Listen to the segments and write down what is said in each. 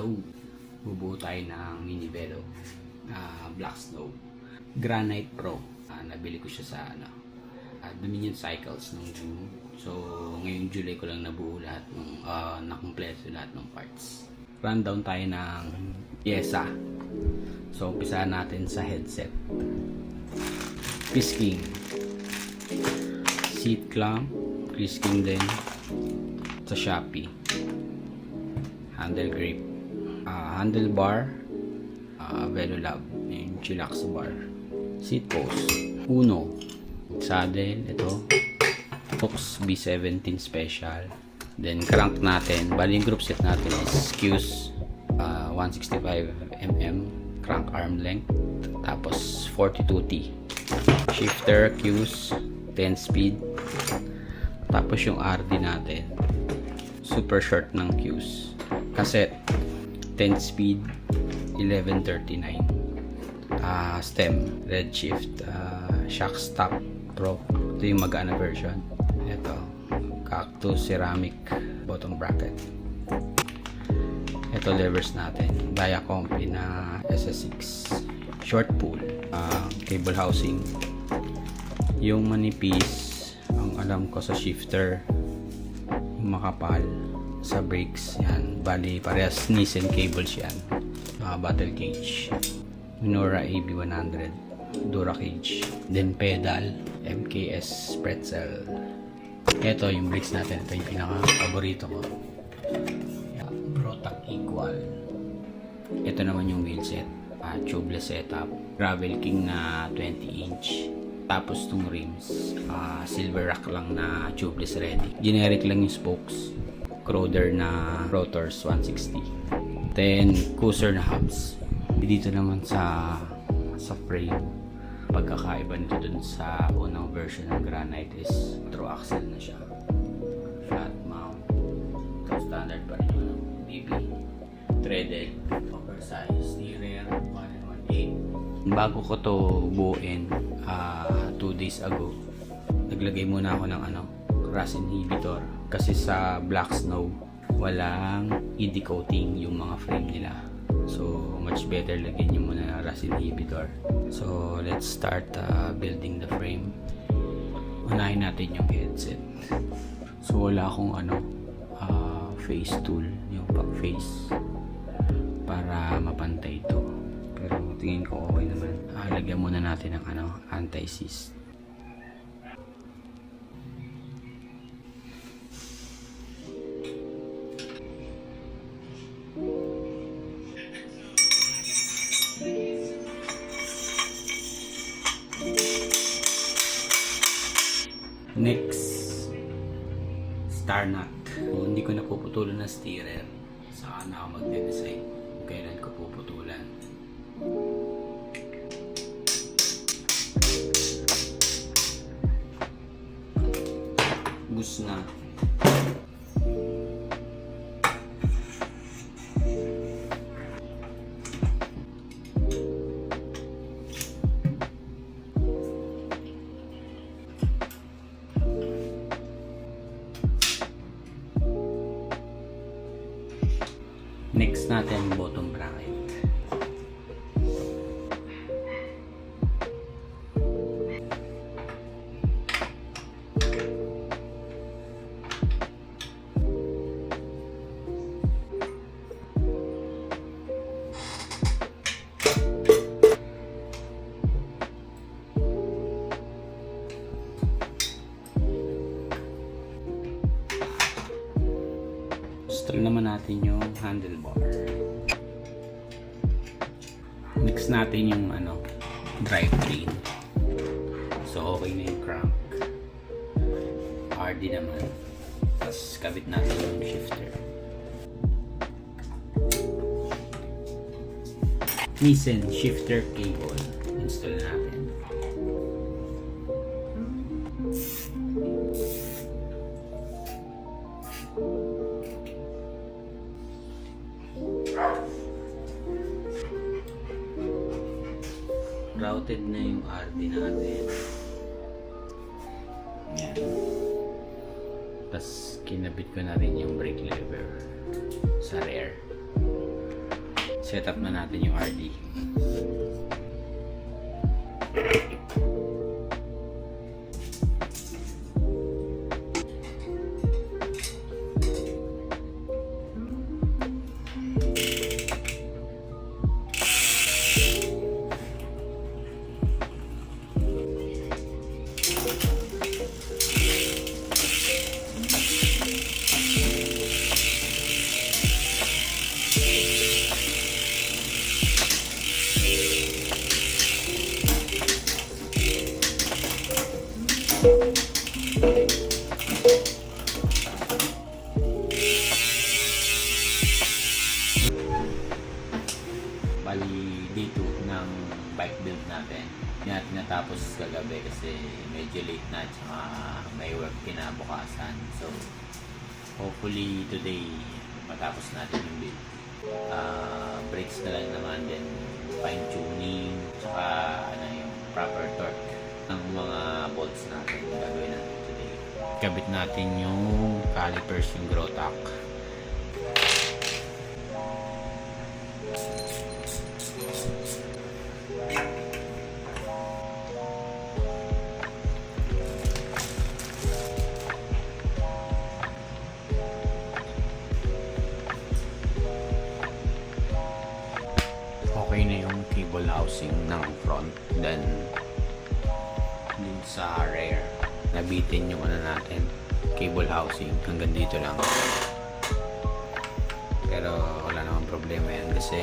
Hello! Bubuo tayo ng mini velo Black Snow Granite Pro. Nabili ko siya sa Dominion Cycles noong June. So ngayong July ko lang nabuo lahat ng nakumpleto lahat ng parts. Rundown tayo ng pyesa. So umpisahan natin sa headset. Pisking, seat clamp, pisking din sa Shopee. Handle grip, handlebar, Velolab, yung chillax bar, seat post, Uno, saddle, ito, Fox B17 Special, then crank natin, bali yung group set natin is Q's 165mm crank arm length, tapos 42T, shifter Q's 10 speed, tapos yung RD natin, super short ng Q's, cassette 10 speed 1139, stem Redshift, shock stop Pro, ito yung magana version, ito Cactus ceramic bottom bracket, ito levers natin Diacompi na SS6 short pull, cable housing, yung manipis ang alam ko sa shifter, yung makapal sa brakes, yan, bali parehas Nissan cables yan, battle cage, Minora AB100 Dura cage, then pedal MKS Pretzel. Ito yung brakes natin, ito yung pinaka paborito ko, Protac Equal. Ito naman yung wheel set, tubeless setup, Gravel King na 20 inch, tapos tong rims, silver rock lang na tubeless ready, generic lang yung spokes, Crowder na rotors 160, then Cruiser na hubs. Dito naman sa frame, pagkakaiba nito dun sa unang version ng Granite is true axle na siya, flat mount, ito standard pa rin yung BB, threaded oversized steerer 118. Bago ko to buuin, 2 days ago naglagay muna ako ng rust inhibitor, kasi sa Black Snow walang ED coating yung mga frame nila, so much better lagyan nyo muna ng rust inhibitor. So let's start building the frame. Unahin natin yung headset. So wala akong face tool, yung back face para mapantay ito, pero tingin ko okay naman. Lagyan muna natin ng anti-seize. Next, star nut. So, hindi ko napuputulan na steerer. Saka na ako magde-design kung kailan ko puputulan. Bus na. Next natin bottom bracket. Install naman natin yung handlebar. Next natin yung drivetrain. So okay na yung crank. RD naman. Tapos kabit natin yung shifter. Nissan shifter cable. Install natin. Routed na yung RD natin. Yan. Tapos kinabit ko na rin yung brake lever sa rear. Set up na natin yung RD. Bali, day 2 ng bike build natin. Hindi natin natapos kagabi kasi medyo late na at saka may work kinabukasan. So, hopefully today matapos natin yung build. Brakes na lang naman, then fine tuning, saka yung proper torque ng mga bolts natin gagawin natin today. Kabit natin yung calipers, yung Grotac. Okay na yung cable housing ng front, then dun sa rear nabitin yung natin cable housing hanggang dito lang, pero wala namang problema yan kasi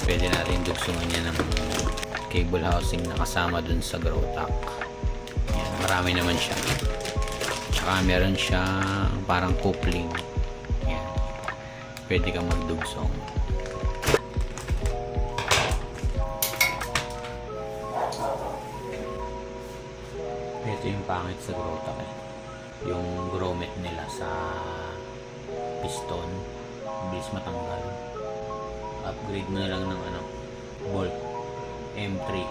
pwede natin dugsungan yan ng cable housing na kasama dun sa Grotac. Yan, marami naman siya, tsaka meron siyang parang coupling. Yan, pwede kang magdugsong. Ito yung pangit sa Grotac yung grommet nila sa piston, bilis matanggal. Upgrade mo na lang ng bolt M3.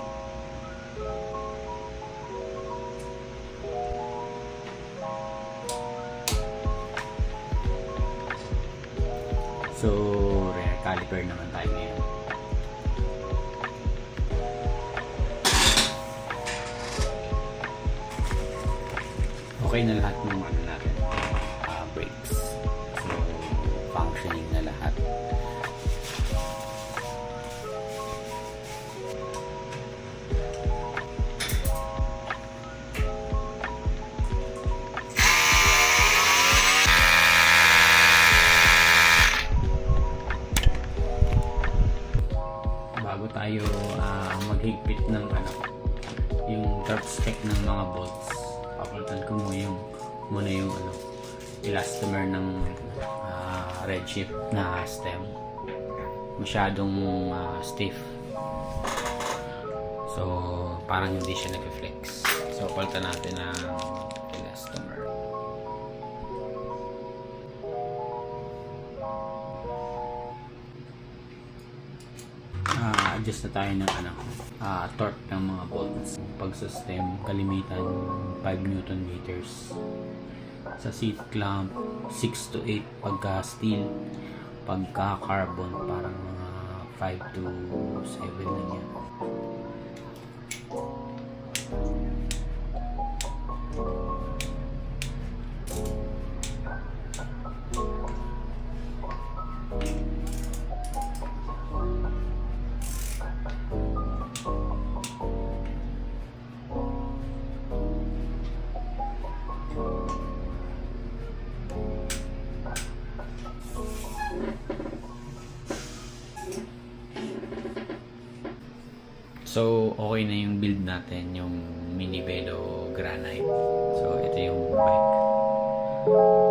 So rear caliper naman tayo ngayon. Okay na lahat ng natin, brakes, so functioning na lahat. Bago tayo maghigpit ng yung torque stick ng mga bolts, papalitan ko muna yung elastomer ng Redshift na stem. Masyadong stiff, so parang hindi siya nag-flex. So palitan natin ang elastomer. Adjust na tayo ng torque ng mga bolts. Pag sa stem, kalimitan 5 Newton meters. Sa seat clamp, 6 to 8 pagka steel. Pagka carbon, parang mga 5 to 7 lang yan. So, okay na yung build natin, yung Mini Velo Granite. So, ito yung bike.